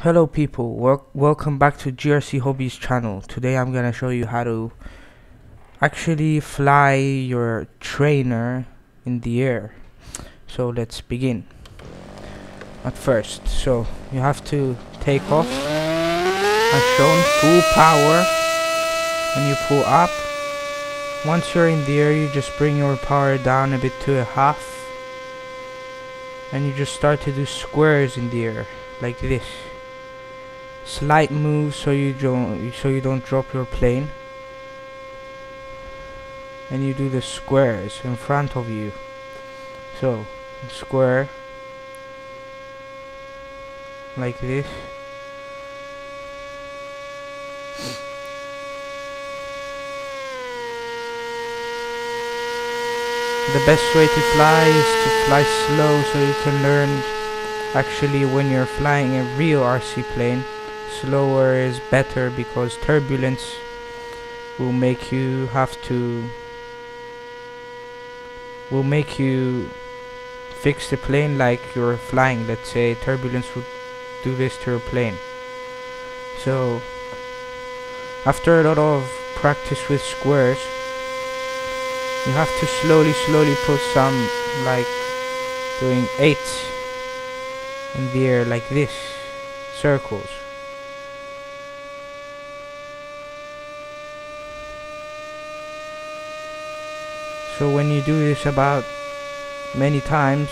Hello people, welcome back to GRC Hobbies channel. Today I'm gonna show you how to actually fly your trainer in the air. So let's begin. At first, so you have to take off as shown, full power, and you pull up. Once you're in the air, you just bring your power down a bit to a half, and you just start to do squares in the air like this. Slight move so you don't drop your plane, and you do the squares in front of you. So square like this. The best way to fly is to fly slow, so you can learn actually when you're flying a real RC plane. Slower is better because turbulence will make you fix the plane like you're flying. Let's say turbulence would do this to your plane. So after a lot of practice with squares, you have to slowly put some, like doing 8s in the air like this, circles. So when you do this about many times,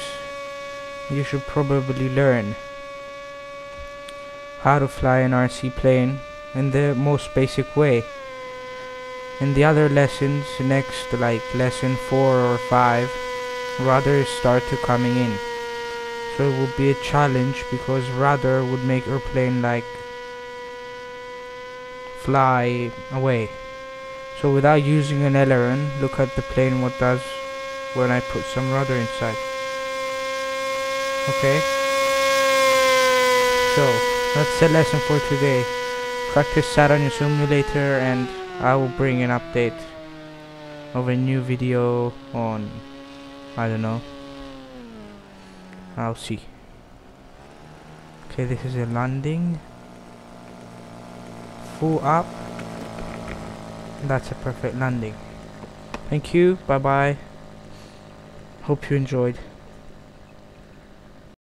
you should probably learn how to fly an RC plane in the most basic way. In the other lessons, next, like lesson 4 or 5, rudders start to coming in. So it would be a challenge because rudder would make your plane like fly away. So without using an aileron, look at the plane what does when I put some rudder inside. Okay, so that's the lesson for today. Practice that on your simulator, and I will bring an update of a new video on, I don't know, I'll see. Okay, this is a landing, full up. That's a perfect landing. Thank you, bye bye. Hope you enjoyed.